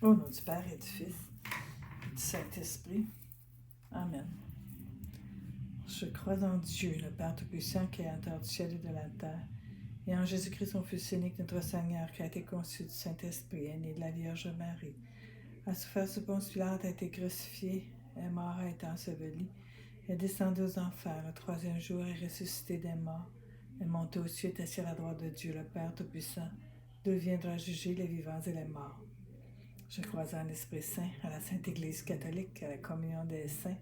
Au nom du Père et du Fils et du Saint-Esprit. Amen. Je crois en Dieu, le Père Tout-Puissant, créateur du ciel et de la terre, et en Jésus-Christ, son Fils unique, notre Seigneur, qui a été conçu du Saint-Esprit, est né de la Vierge Marie, a souffert sous Ponce Pilate, a été crucifié, est mort, a été enseveli, est descendu aux enfers, le troisième jour est ressuscité des morts, est monté aux cieux, est assis à la droite de Dieu, le Père Tout-Puissant, d'où viendra juger les vivants et les morts. Je crois en l'Esprit Saint, à la Sainte Église catholique, à la communion des saints,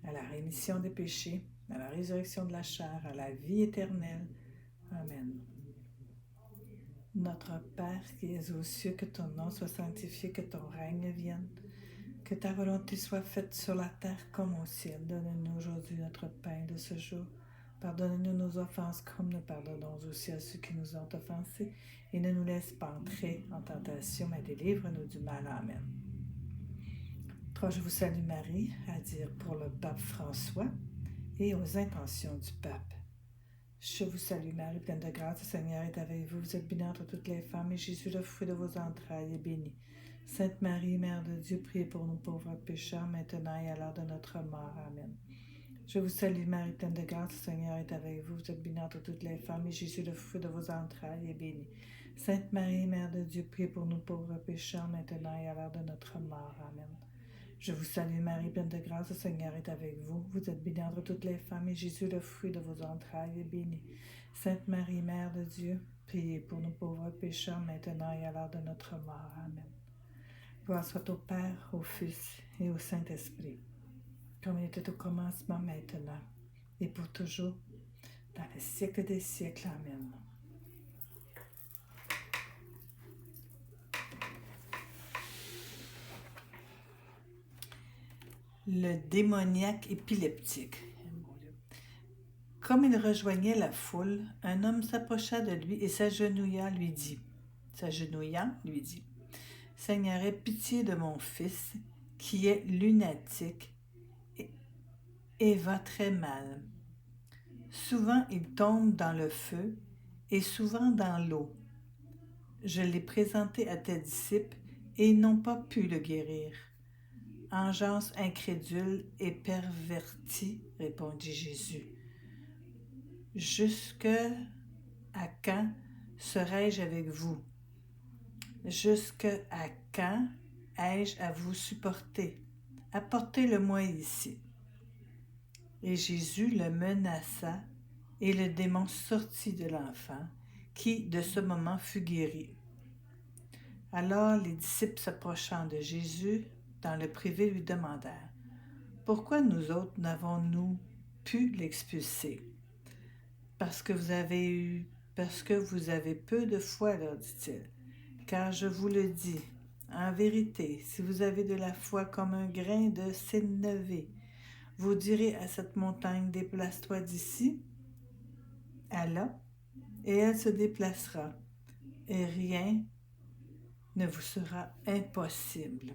à la rémission des péchés, à la résurrection de la chair, à la vie éternelle. Amen. Notre Père qui es aux cieux, que ton nom soit sanctifié, que ton règne vienne, que ta volonté soit faite sur la terre comme au ciel. Donne-nous aujourd'hui notre pain de ce jour. Pardonne-nous nos offenses comme nous pardonnons aussi à ceux qui nous ont offensés. Et ne nous laisse pas entrer en tentation, mais délivre-nous du mal. Amen. 3. Je vous salue Marie, à dire pour le pape François et aux intentions du pape. Je vous salue Marie, pleine de grâce, le Seigneur est avec vous. Vous êtes bénie entre toutes les femmes, et Jésus, le fruit de vos entrailles, est béni. Sainte Marie, Mère de Dieu, priez pour nous pauvres pécheurs, maintenant et à l'heure de notre mort. Amen. Je vous salue Marie, pleine de grâce, le Seigneur est avec vous. Vous êtes bénie entre toutes les femmes, et Jésus, le fruit de vos entrailles, est béni. Sainte Marie, Mère de Dieu, priez pour nous pauvres pécheurs, maintenant et à l'heure de notre mort. Amen. Je vous salue Marie, pleine de grâce, le Seigneur est avec vous. Vous êtes bénie entre toutes les femmes, et Jésus, le fruit de vos entrailles, est béni. Sainte Marie, Mère de Dieu, priez pour nous pauvres pécheurs, maintenant et à l'heure de notre mort. Amen. Gloire soit au Père, au Fils et au Saint-Esprit, comme il était au commencement, maintenant, et pour toujours, dans les siècles des siècles. Amen. Le démoniaque épileptique. Comme il rejoignait la foule, un homme s'approcha de lui et s'agenouillant lui dit, « Seigneur, aie pitié de mon fils, qui est lunatique et va très mal. Souvent il tombe dans le feu et souvent dans l'eau. Je l'ai présenté à tes disciples et ils n'ont pas pu le guérir. » « Engeance incrédule et pervertie, répondit Jésus. « Jusque à quand serai-je avec vous? Jusque à quand ai-je à vous supporter? Apportez-le-moi ici. » Et Jésus le menaça, et le démon sortit de l'enfant, qui de ce moment fut guéri. Alors les disciples s'approchant de Jésus, dans le privé, lui demandèrent, « Pourquoi nous autres n'avons-nous pu l'expulser? » Parce que vous avez peu de foi, leur dit-il. Car je vous le dis, en vérité, si vous avez de la foi comme un grain de sénévé, vous direz à cette montagne, déplace-toi d'ici à là, et elle se déplacera, et rien ne vous sera impossible.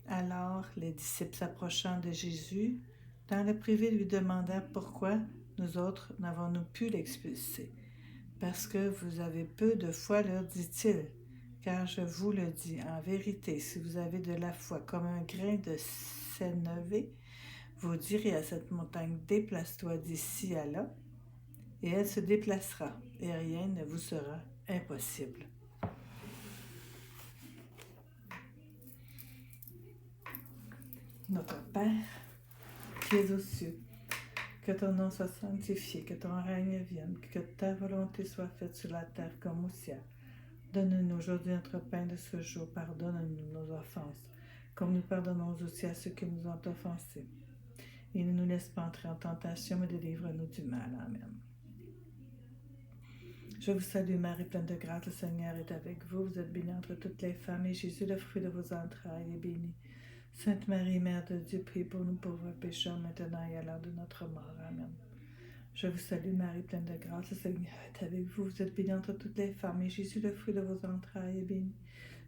Alors les disciples s'approchant de Jésus, dans le privé, lui demandèrent pourquoi nous autres n'avons-nous pu l'expulser. Parce que vous avez peu de foi, leur dit-il. Car je vous le dis, en vérité, si vous avez de la foi comme un grain de sénévé, vous direz à cette montagne, déplace-toi d'ici à là, et elle se déplacera, et rien ne vous sera impossible. Notre Père, qui es aux cieux, que ton nom soit sanctifié, que ton règne vienne, que ta volonté soit faite sur la terre comme au ciel. Donne-nous aujourd'hui notre pain de ce jour. Pardonne-nous nos offenses, comme nous pardonnons aussi à ceux qui nous ont offensés. Et ne nous laisse pas entrer en tentation, mais délivre-nous du mal. Amen. Je vous salue Marie, pleine de grâce, le Seigneur est avec vous. Vous êtes bénie entre toutes les femmes, et Jésus, le fruit de vos entrailles, est béni. Sainte Marie, Mère de Dieu, priez pour nous pauvres pécheurs, maintenant et à l'heure de notre mort. Amen. Je vous salue Marie, pleine de grâce, le Seigneur est avec vous. Vous êtes bénie entre toutes les femmes, et Jésus, le fruit de vos entrailles, est béni.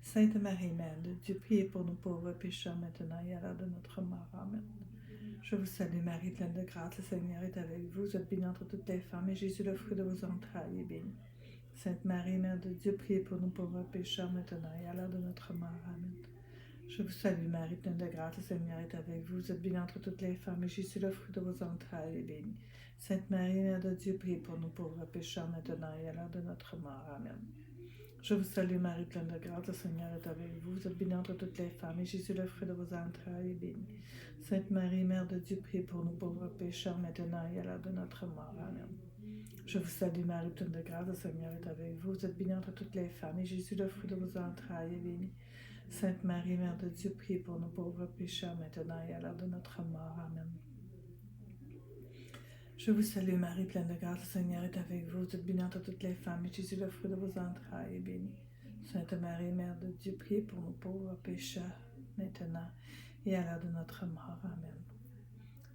Sainte Marie, Mère de Dieu, priez pour nous pauvres pécheurs, maintenant et à l'heure de notre mort. Amen. Je vous salue Marie, pleine de grâce, le Seigneur est avec vous. Vous êtes bénie entre toutes les femmes, et Jésus, le fruit de vos entrailles, est béni. Sainte Marie, Mère de Dieu, priez pour nous pauvres pécheurs, maintenant et à l'heure de notre mort. Amen. Je vous salue Marie, pleine de grâce, le Seigneur est avec vous. Vous êtes bénie entre toutes les femmes, et Jésus, le fruit de vos entrailles, est béni. Sainte Marie, Mère de Dieu, priez pour nous pauvres pécheurs, maintenant et à l'heure de notre mort. Amen. Je vous salue Marie, pleine de grâce, le Seigneur est avec vous. Vous êtes bénie entre toutes les femmes, et Jésus, le fruit de vos entrailles, est béni. Sainte Marie, Mère de Dieu, priez pour nous pauvres pécheurs, maintenant et à l'heure de notre mort. Amen. Je vous salue Marie, pleine de grâce, le Seigneur est avec vous. Vous êtes bénie entre toutes les femmes, et Jésus, le fruit de vos entrailles, est béni. Sainte Marie, Mère de Dieu, priez pour nous pauvres pécheurs, maintenant et à l'heure de notre mort. Amen. Je vous salue Marie, pleine de grâce, le Seigneur est avec vous. Vous êtes bénie entre toutes les femmes, et Jésus, le fruit de vos entrailles, est béni. Sainte Marie, Mère de Dieu, priez pour nous pauvres pécheurs, maintenant et à l'heure de notre mort. Amen.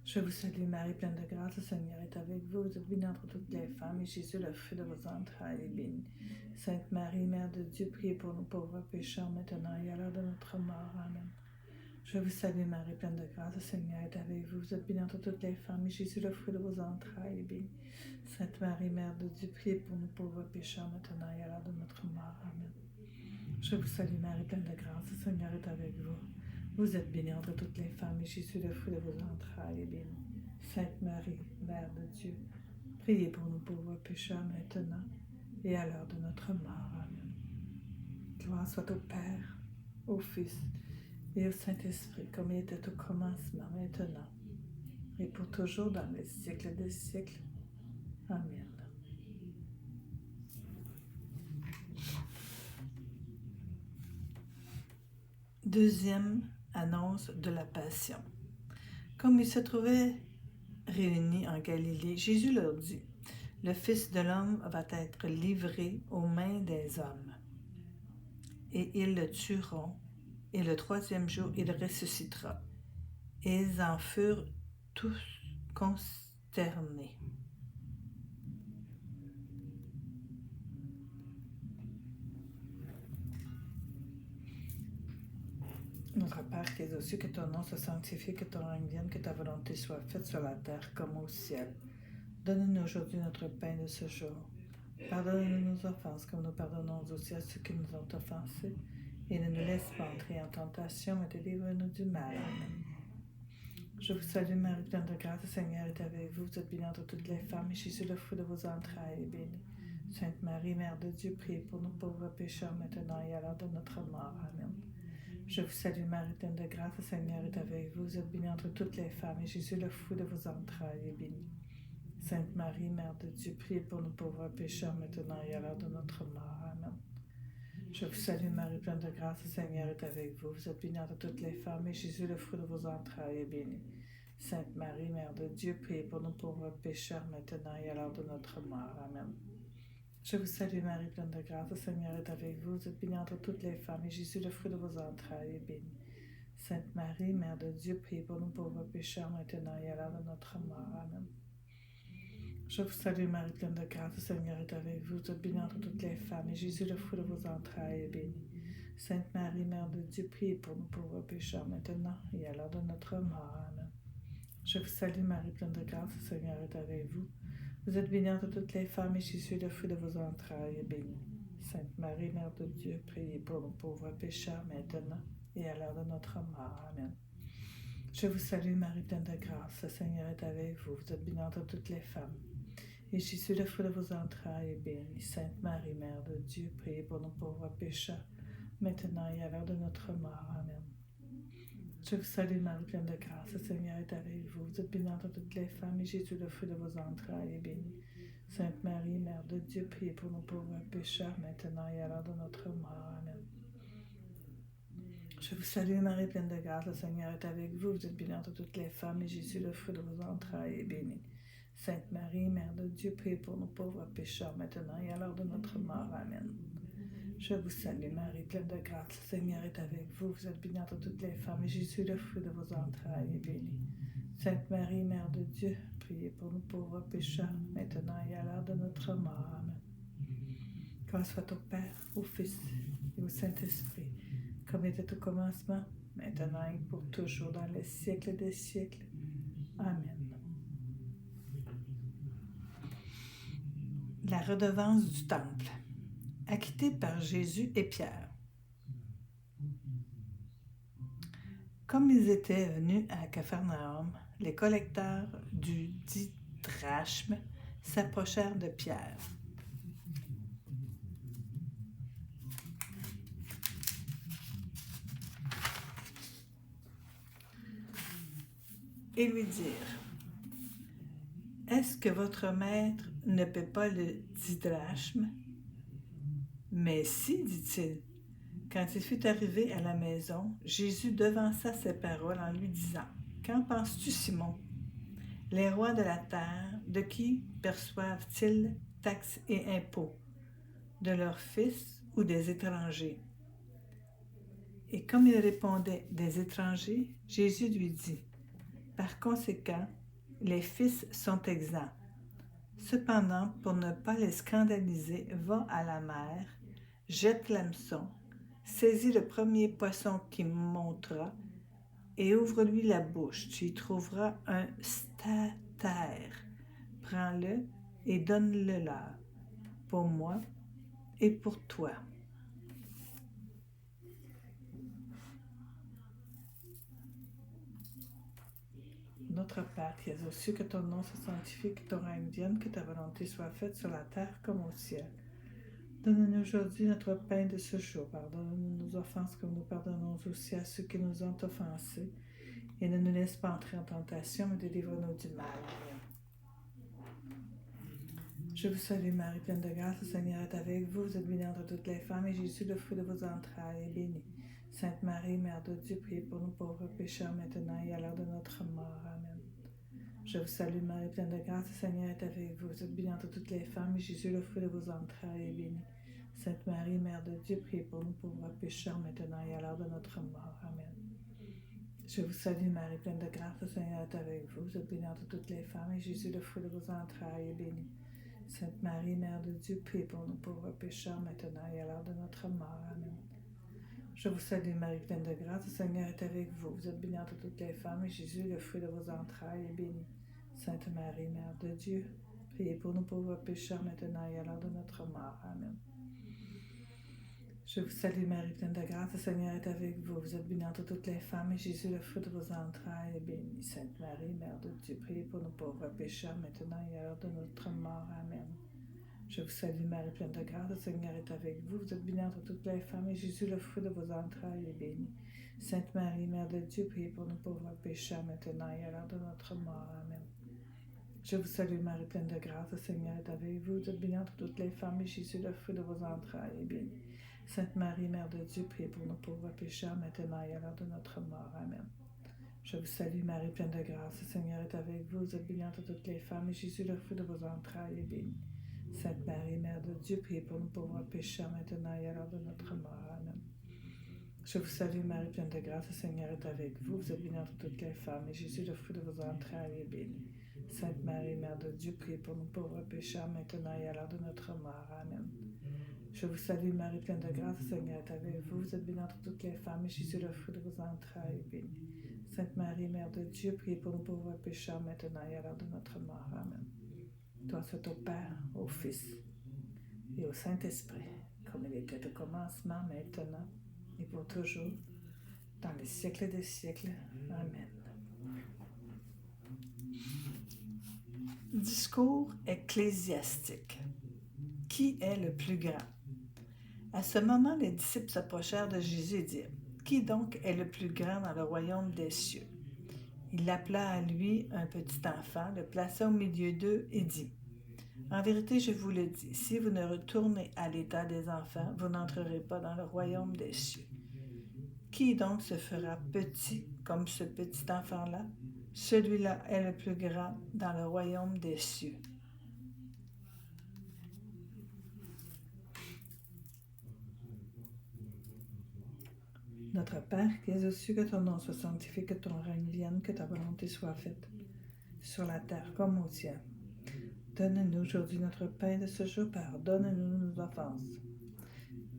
Je vous salue Marie, pleine de grâce, le Seigneur est avec vous. Vous êtes bénie entre toutes les femmes, et Jésus, le fruit de vos entrailles, est béni. Sainte Marie, Mère de Dieu, priez pour nous pauvres pécheurs, maintenant et à l'heure de notre mort. Amen. Je vous salue Marie, pleine de grâce, le Seigneur est avec vous. Vous êtes bénie entre toutes les femmes, et Jésus, le fruit de vos entrailles, est béni. Sainte Marie, Mère de Dieu, priez pour nous pauvres pécheurs, maintenant et à l'heure de notre mort. Amen. Je vous salue Marie, pleine de grâce, le Seigneur est avec vous. Vous êtes bénie entre toutes les femmes, et Jésus, le fruit de vos entrailles, est béni. Sainte Marie, Mère de Dieu, priez pour nous pauvres pécheurs, maintenant et à l'heure de notre mort. Amen. Gloire soit au Père, au Fils et au Saint-Esprit, comme il était au commencement, maintenant, et pour toujours dans les siècles des siècles. Amen. Deuxième annonce de la Passion. Comme ils se trouvaient réunis en Galilée, Jésus leur dit, « Le Fils de l'homme va être livré aux mains des hommes, et ils le tueront, et le troisième jour il ressuscitera. » Et ils en furent tous consternés. Notre Père qui es aux cieux, que ton nom soit sanctifié, que ton règne vienne, que ta volonté soit faite sur la terre comme au ciel. Donne-nous aujourd'hui notre pain de ce jour. Pardonne-nous nos offenses, comme nous pardonnons aussi à ceux qui nous ont offensés. Et ne nous laisse pas entrer en tentation, mais délivre-nous du mal. Amen. Je vous salue Marie, pleine de grâce, le Seigneur est avec vous. Vous êtes bénie entre toutes les femmes, et Jésus, le fruit de vos entrailles, est béni. Sainte Marie, Mère de Dieu, priez pour nous pauvres pécheurs, maintenant et à l'heure de notre mort. Amen. Je vous salue Marie, pleine de grâce, le Seigneur est avec vous. Vous êtes bénie entre toutes les femmes, et Jésus, le fruit de vos entrailles, est béni. Sainte Marie, Mère de Dieu, priez pour nous pauvres pécheurs, maintenant et à l'heure de notre mort. Amen. Je vous salue Marie, pleine de grâce, le Seigneur est avec vous. Vous êtes bénie entre toutes les femmes, et Jésus, le fruit de vos entrailles, est béni. Sainte Marie, Mère de Dieu, priez pour nous pauvres pécheurs, maintenant et à l'heure de notre mort. Amen. Je vous salue Marie, pleine de grâce, le Seigneur est avec vous. Vous êtes bénie entre toutes les femmes, et Jésus, le fruit de vos entrailles, est béni. Sainte Marie, Mère de Dieu, priez pour nous pauvres pécheurs, maintenant et à l'heure de notre mort. Amen. Je vous salue Marie, pleine de grâce, le Seigneur est avec vous. Vous êtes bénie entre toutes les femmes, et Jésus, le fruit de vos entrailles, est béni. Sainte Marie, Mère de Dieu, priez pour nous pauvres pécheurs, maintenant et à l'heure de notre mort. Amen. Je vous salue Marie, pleine de grâce, le Seigneur est avec vous. Vous êtes bénie entre toutes les femmes, et Jésus, le fruit de vos entrailles, est béni. Sainte Marie, Mère de Dieu, priez pour nous pauvres pécheurs, maintenant et à l'heure de notre mort. Amen. Je vous salue Marie, pleine de grâce, le Seigneur est avec vous. Vous êtes bénie entre toutes les femmes, et Jésus, le fruit de vos entrailles, est béni. Sainte Marie, Mère de Dieu, priez pour nous pauvres pécheurs, maintenant et à l'heure de notre mort. Amen. Je vous salue Marie, pleine de grâce, le Seigneur est avec vous. Vous êtes bénie entre toutes les femmes, et Jésus, le fruit de vos entrailles, est béni. Sainte Marie, Mère de Dieu, priez pour nous pauvres pécheurs, maintenant et à l'heure de notre mort. Amen. Je vous salue Marie, pleine de grâce, le Seigneur est avec vous. Vous êtes bénie entre toutes les femmes, et Jésus, le fruit de vos entrailles, est béni. Sainte Marie, Mère de Dieu, priez pour nous pauvres pécheurs, maintenant et à l'heure de notre mort. Amen. Je vous salue Marie, pleine de grâce, le Seigneur est avec vous. Vous êtes bénie entre toutes les femmes, et Jésus, le fruit de vos entrailles, est béni. Sainte Marie, Mère de Dieu, priez pour nous pauvres pécheurs, maintenant et à l'heure de notre mort. Amen. Gloire soit au Père, au Fils et au Saint-Esprit, comme il était au commencement, maintenant et pour toujours, dans les siècles des siècles. Amen. La redevance du temple. acquittés par Jésus et Pierre. Comme ils étaient venus à Capharnaüm, les collecteurs du dit drachme s'approchèrent de Pierre. Et lui dirent: Est-ce que votre maître ne paie pas le 10 drachmes? Mais si, dit-il. Quand il fut arrivé à la maison, Jésus devança ses paroles en lui disant: Qu'en penses-tu, Simon? Les rois de la terre, de qui perçoivent-ils taxes et impôts? De leurs fils ou des étrangers? Et comme il répondait des étrangers, Jésus lui dit: Par conséquent, les fils sont exempts. Cependant, pour ne pas les scandaliser, va à la mer, jette l'hameçon, saisis le premier poisson qui montera et ouvre-lui la bouche. Tu y trouveras un statère. Prends-le et donne-le leur, pour moi et pour toi. Notre Père qui es aux cieux, que ton nom soit sanctifié, que ton règne vienne, que ta volonté soit faite sur la terre comme au ciel. Donne-nous aujourd'hui notre pain de ce jour. Pardonne-nous nos offenses comme nous pardonnons aussi à ceux qui nous ont offensés. Et ne nous laisse pas entrer en tentation, mais délivre-nous du mal. Amen. Je vous salue Marie, pleine de grâce, le Seigneur est avec vous. Vous êtes bénie entre toutes les femmes, et Jésus, le fruit de vos entrailles, est béni. Sainte Marie, Mère de Dieu, priez pour nous pauvres pécheurs, maintenant et à l'heure de notre mort. Amen. Je vous salue Marie, pleine de grâce, le Seigneur est avec vous. Vous êtes bénie entre toutes les femmes, et Jésus, le fruit de vos entrailles, est béni. Sainte Marie, Mère de Dieu, priez pour nous pauvres pécheurs, maintenant et à l'heure de notre mort. Amen. Je vous salue Marie, pleine de grâce, le Seigneur est avec vous. Vous êtes bénie entre toutes les femmes, et Jésus, le fruit de vos entrailles, est béni. Sainte Marie, Mère de Dieu, priez pour nous pauvres pécheurs, maintenant et à l'heure de notre mort. Amen. Je vous salue Marie, pleine de grâce, le Seigneur est avec vous. Vous êtes bénie entre toutes les femmes, et Jésus, le fruit de vos entrailles, est béni. Sainte Marie, Mère de Dieu, priez pour nous pauvres pécheurs, maintenant et à l'heure de notre mort. Amen. Je vous salue Marie, pleine de grâce, le Seigneur est avec vous. Vous êtes bénie entre toutes les femmes, et Jésus, le fruit de vos entrailles, est béni. Sainte Marie, Mère de Dieu, priez pour nous pauvres pécheurs, maintenant et à l'heure de notre mort. Amen. Je vous salue Marie, pleine de grâce, le Seigneur est avec vous. Vous êtes bénie entre toutes les femmes, et Jésus, le fruit de vos entrailles, est béni. Sainte Marie, Mère de Dieu, priez pour nous pauvres pécheurs, maintenant et à l'heure de notre mort. Amen. Je vous salue Marie, pleine de grâce, le Seigneur est avec vous. Vous êtes bénie entre toutes les femmes, et Jésus, le fruit de vos entrailles, est béni. Sainte Marie, Mère de Dieu, priez pour nous pauvres pécheurs, maintenant et à l'heure de notre mort. Amen. Je vous salue Marie, pleine de grâce, le Seigneur est avec vous. Vous êtes bénie entre toutes les femmes, et Jésus, le fruit de vos entrailles, est béni. Sainte Marie, Mère de Dieu, priez pour nous pauvres pécheurs, maintenant et à l'heure de notre mort. Amen. Je vous salue Marie, pleine de grâce, le Seigneur est avec vous. Vous êtes bénie entre toutes les femmes, et Jésus, le fruit de vos entrailles, est béni. Sainte Marie, Mère de Dieu, priez pour nous pauvres pécheurs, maintenant et à l'heure de notre mort. Amen. Je vous salue Marie, pleine de grâce, le Seigneur est avec vous. Vous êtes bénie entre toutes les femmes, et Jésus, le fruit de vos entrailles, est béni. Sainte Marie, Mère de Dieu, priez pour nous pauvres pécheurs, maintenant et à l'heure de notre mort. Amen. Toi soit au Père, au Fils et au Saint-Esprit, comme il était au commencement, maintenant et pour toujours, dans les siècles des siècles. Amen. Discours ecclésiastique. Qui est le plus grand? À ce moment, les disciples s'approchèrent de Jésus et dirent: Qui donc est le plus grand dans le royaume des cieux? Il appela à lui un petit enfant, le plaça au milieu d'eux et dit: En vérité, je vous le dis, si vous ne retournez à l'état des enfants, vous n'entrerez pas dans le royaume des cieux. Qui donc se fera petit comme ce petit enfant-là? Celui-là est le plus grand dans le royaume des cieux. Notre Père qui es aux cieux, que ton nom soit sanctifié, que ton règne vienne, que ta volonté soit faite sur la terre comme au ciel. Donne-nous aujourd'hui notre pain de ce jour. Pardonne-nous nos offenses,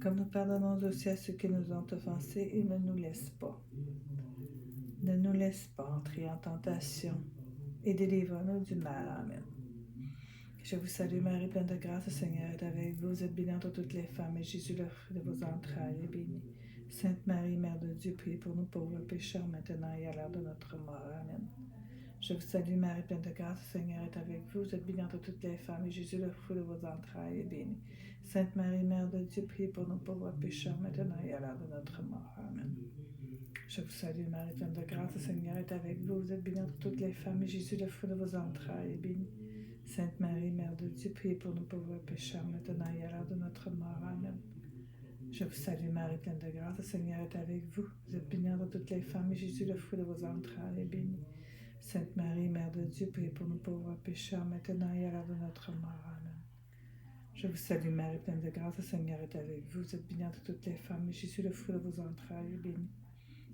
comme nous pardonnons aussi à ceux qui nous ont offensés, et ne nous laisse pas entrer en tentation, et délivre-nous du mal. Amen. Je vous salue Marie, pleine de grâce, le Seigneur est avec vous. Vous êtes bénie entre toutes les femmes, et Jésus, le fruit de vos entrailles, est béni. Sainte Marie, Mère de Dieu, priez pour nous pauvres pécheurs, maintenant et à l'heure de notre mort. Amen. Je vous salue Marie, pleine de grâce, le Seigneur est avec vous. Vous êtes bénie entre toutes les femmes, et Jésus, le fruit de vos entrailles, est béni. Sainte Marie, Mère de Dieu, priez pour nous pauvres pécheurs, maintenant et à l'heure de notre mort. Amen. Je vous salue Marie, pleine de grâce, le Seigneur est avec vous. Vous êtes bénie entre toutes les femmes, et Jésus, le fruit de vos entrailles, est béni. Sainte Marie, Mère de Dieu, priez pour nous pauvres pécheurs, maintenant et à l'heure de notre mort. Amen. Je vous salue Marie, pleine de grâce, le Seigneur est avec vous. Vous êtes bénie entre toutes les femmes, et Jésus, le fruit de vos entrailles, est béni. Sainte Marie, Mère de Dieu, priez pour nous pauvres pécheurs, maintenant et à l'heure de notre mort. Amen. Je vous salue Marie, pleine de grâce, le Seigneur est avec vous. Vous êtes bénie entre toutes les femmes, et Jésus, le fruit de vos entrailles, est béni.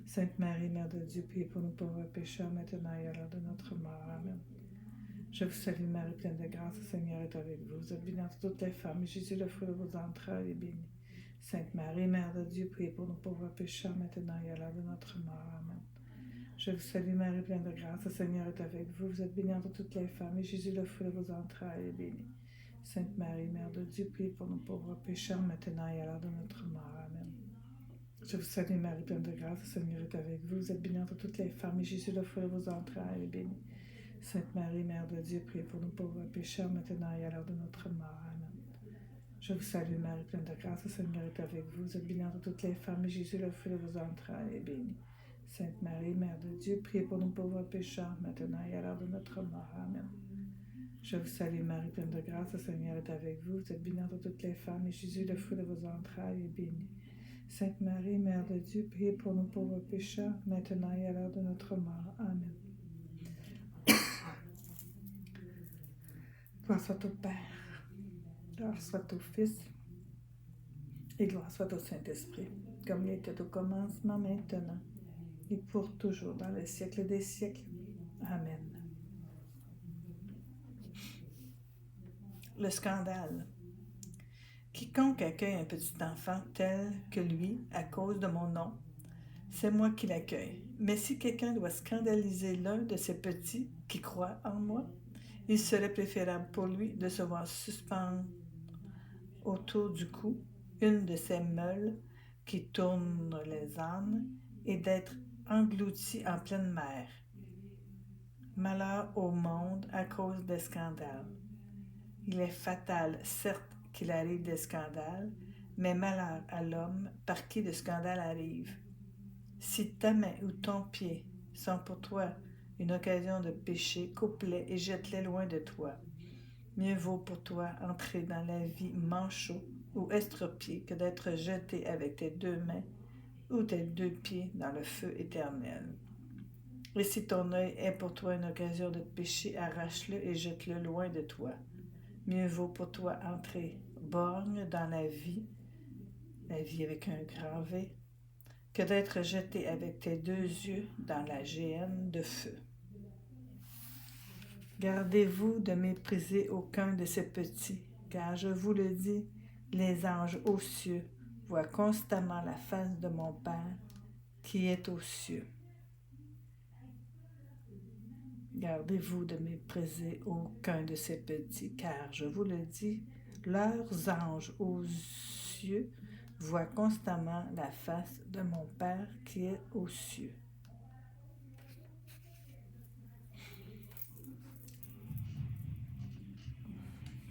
Sainte Marie, Mère de Dieu, priez pour nous pauvres pécheurs, maintenant et à l'heure de notre mort. Amen. Je vous salue Marie, pleine de grâce, le Seigneur est avec vous. Vous êtes bénie entre toutes les femmes, et Jésus, le fruit de vos entrailles, est béni. Sainte Marie, Mère de Dieu, priez pour nous pauvres pécheurs, maintenant et à l'heure de notre mort. Amen. Je vous salue Marie, pleine de grâce, le Seigneur est avec vous. Vous êtes bénie entre toutes les femmes, et Jésus, le fruit de vos entrailles, est béni. Sainte Marie, Mère de Dieu, priez pour nous pauvres pécheurs, maintenant et à l'heure de notre mort. Amen. Je vous salue Marie, pleine de grâce, le Seigneur est avec vous. Vous êtes bénie entre toutes les femmes, et Jésus, le fruit de vos entrailles, est béni. Sainte Marie, Mère de Dieu, priez pour nous pauvres pécheurs, maintenant et à l'heure de notre mort. Amen. Je vous salue Marie, pleine de grâce, le Seigneur est avec vous. Vous êtes bénie entre toutes les femmes, et Jésus, le fruit de vos entrailles, est béni. Sainte Marie, Mère de Dieu, priez pour nous pauvres pécheurs, maintenant et à l'heure de notre mort. Amen. Je vous salue Marie, pleine de grâce, le Seigneur est avec vous. Vous êtes bénie entre toutes les femmes, et Jésus, le fruit de vos entrailles, est béni. Sainte Marie, Mère de Dieu, priez pour nous pauvres pécheurs, maintenant et à l'heure de notre mort. Amen. Gloire soit au Père, gloire soit au Fils, et gloire soit au Saint-Esprit, comme il était au commencement, maintenant, et pour toujours, dans les siècles des siècles. Amen. Le scandale. Quiconque accueille un petit enfant tel que lui, à cause de mon nom, c'est moi qui l'accueille. Mais si quelqu'un doit scandaliser l'un de ces petits qui croient en moi, il serait préférable pour lui de se voir suspendre autour du cou une de ces meules qui tournent les ânes et d'être englouti en pleine mer. Malheur au monde à cause des scandales. Il est fatal, certes, qu'il arrive des scandales, mais malheur à l'homme par qui le scandale arrive. Si ta main ou ton pied sont pour toi une occasion de pécher, coupe-les et jette-les loin de toi. Mieux vaut pour toi entrer dans la vie manchot ou estropié que d'être jeté avec tes deux mains ou tes deux pieds dans le feu éternel. Et si ton œil est pour toi une occasion de pécher, arrache-le et jette-le loin de toi. Mieux vaut pour toi entrer borgne dans la vie avec un grand V, que d'être jeté avec tes deux yeux dans la géhenne de feu. Gardez-vous de mépriser aucun de ces petits, car je vous le dis, les anges aux cieux voient constamment la face de mon Père qui est aux cieux. Gardez-vous de mépriser aucun de ces petits, car je vous le dis, leurs anges aux cieux voient constamment la face de mon Père qui est aux cieux.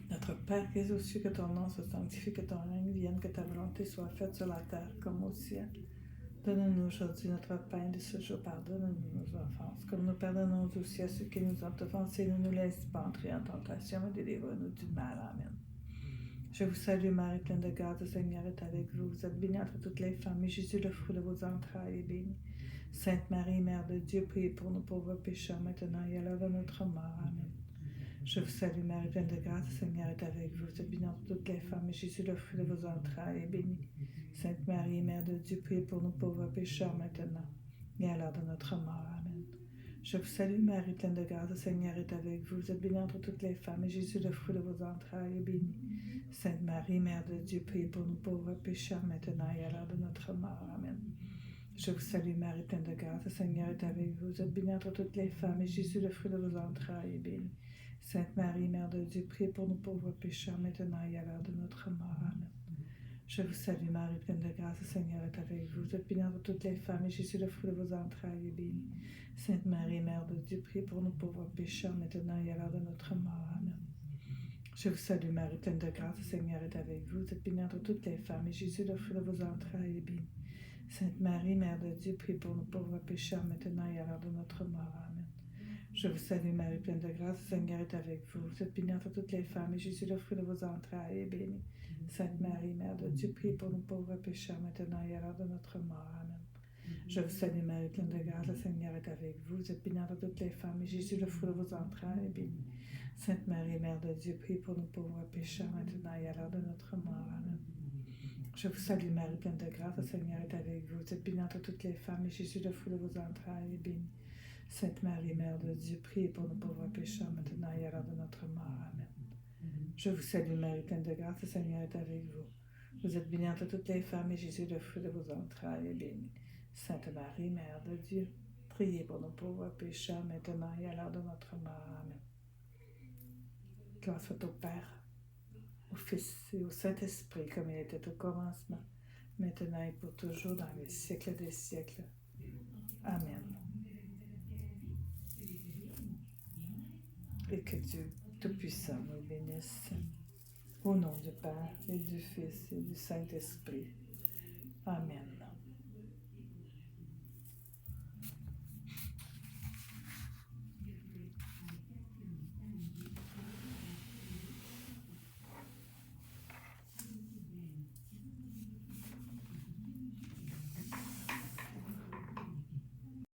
Notre Père qui es aux cieux, que ton nom soit sanctifié, que ton règne vienne, que ta volonté soit faite sur la terre comme au ciel. Donne-nous aujourd'hui notre pain de ce jour. Pardonne-nous nos offenses, comme nous pardonnons aussi à ceux qui nous ont offensés. Ne nous laisse pas entrer en tentation, mais délivre-nous du mal. Amen. Je vous salue Marie, pleine de grâce, le Seigneur est avec vous. Vous êtes bénie entre toutes les femmes, et Jésus, le fruit de vos entrailles, est béni. Sainte Marie, Mère de Dieu, priez pour nous pauvres pécheurs, maintenant et à l'heure de notre mort. Amen. Je vous salue Marie, pleine de grâce, le Seigneur est avec vous. Vous êtes bénie entre toutes les femmes, et Jésus, le fruit de vos entrailles, est béni. Sainte Marie, Mère de Dieu, priez pour nous pauvres pécheurs, maintenant et à l'heure de notre mort. Amen. Je vous salue Marie, pleine de grâce, le Seigneur est avec vous. Vous êtes bénie entre toutes les femmes, et Jésus, le fruit de vos entrailles, est béni. Sainte Marie, Mère de Dieu, priez pour nous pauvres pécheurs, maintenant et à l'heure de notre mort. Amen. Je vous salue Marie, pleine de grâce, le Seigneur est avec vous. Vous êtes bénie entre toutes les femmes, et Jésus, le fruit de vos entrailles, est béni. Sainte Marie, Mère de Dieu, priez pour nous pauvres pécheurs, maintenant et à l'heure de notre mort. Amen. Je vous salue Marie, pleine de grâce, le Seigneur est avec vous. Vous êtes bénie entre toutes les femmes, et Jésus, le fruit de vos entrailles, est béni. Sainte Marie, Mère de Dieu, priez pour nous pauvres pécheurs, maintenant et à l'heure de notre mort. Amen. Je vous salue Marie, pleine de grâce, le Seigneur est avec vous. Vous êtes bénie entre toutes les femmes, et Jésus, le fruit de vos entrailles, est béni. Sainte Marie, Mère de Dieu, priez pour nous pauvres pécheurs, maintenant et à l'heure de notre mort. Amen. Je vous salue Marie, pleine de grâce, le Seigneur est avec vous. Vous êtes bénie entre toutes les femmes, et Jésus, le fruit de vos entrailles, est béni. Sainte Marie, Mère de Dieu, priez pour nous pauvres pécheurs, maintenant et à l'heure de notre mort. Amen. Je vous salue Marie, pleine de grâce, le Seigneur est avec vous. Vous êtes bénie entre toutes les femmes, et Jésus, le fruit de vos entrailles, est béni. Sainte Marie, Mère de Dieu, priez pour nous pauvres pécheurs, maintenant et à l'heure de notre mort. Amen. Je vous salue Marie, pleine de grâce, le Seigneur est avec vous. Vous êtes bénie entre toutes les femmes, et Jésus, le fruit de vos entrailles, est béni. Sainte Marie, Mère de Dieu, priez pour nous pauvres pécheurs, maintenant et à l'heure de notre mort. Amen. Je vous salue Marie, pleine de grâce, le Seigneur est avec vous. Vous êtes bénie entre toutes les femmes, et Jésus, le fruit de vos entrailles, est béni. Sainte Marie, Mère de Dieu, priez pour nos pauvres pécheurs, maintenant et à l'heure de notre mort. Amen. Gloire soit au Père, au Fils et au Saint-Esprit, comme il était au commencement, maintenant et pour toujours, dans les siècles des siècles. Amen. Et que Dieu Tout-Puissant nous bénisse. Au nom du Père et du Fils et du Saint-Esprit. Amen.